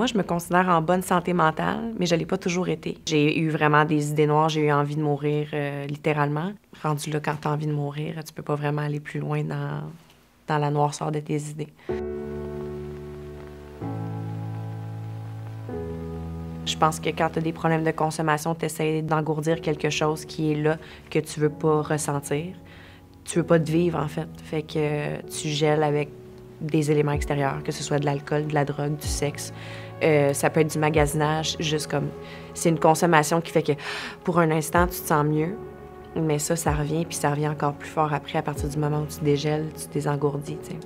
Moi, je me considère en bonne santé mentale, mais je l'ai pas toujours été. J'ai eu vraiment des idées noires, j'ai eu envie de mourir littéralement. Rendu là, quand tu as envie de mourir, tu peux pas vraiment aller plus loin dans la noirceur de tes idées. Je pense que quand tu as des problèmes de consommation, tu essaies d'engourdir quelque chose qui est là, que tu veux pas ressentir. Tu veux pas te vivre, en fait. Fait que tu gèles avec des éléments extérieurs, que ce soit de l'alcool, de la drogue, du sexe. Ça peut être du magasinage, juste comme... C'est une consommation qui fait que, pour un instant, tu te sens mieux, mais ça revient, puis ça revient encore plus fort après, à partir du moment où tu dégèles, tu désengourdis, tu sais.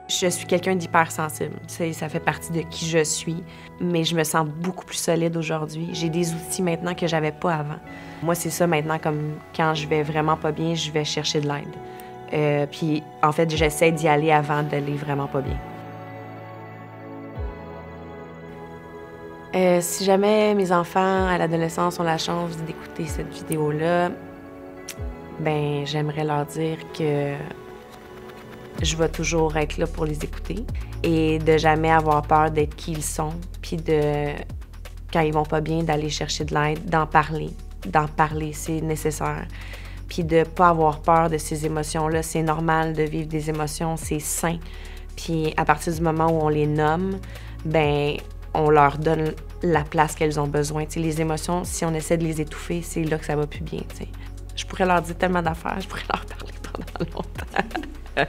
Je suis quelqu'un d'hypersensible. Ça fait partie de qui je suis, mais je me sens beaucoup plus solide aujourd'hui. J'ai des outils maintenant que j'avais pas avant. Moi, c'est ça maintenant, comme quand je vais vraiment pas bien, je vais chercher de l'aide. Puis, en fait, j'essaie d'y aller avant d'aller vraiment pas bien. Si jamais mes enfants à l'adolescence ont la chance d'écouter cette vidéo-là, ben j'aimerais leur dire que je vais toujours être là pour les écouter et de jamais avoir peur d'être qui ils sont, puis de, quand ils vont pas bien, d'aller chercher de l'aide, d'en parler. D'en parler, c'est nécessaire. Puis de pas avoir peur de ces émotions-là. C'est normal de vivre des émotions, c'est sain. Puis à partir du moment où on les nomme, ben on leur donne la place qu'elles ont besoin. T'sais, les émotions, si on essaie de les étouffer, c'est là que ça va plus bien. T'sais. Je pourrais leur dire tellement d'affaires, je pourrais leur parler pendant longtemps.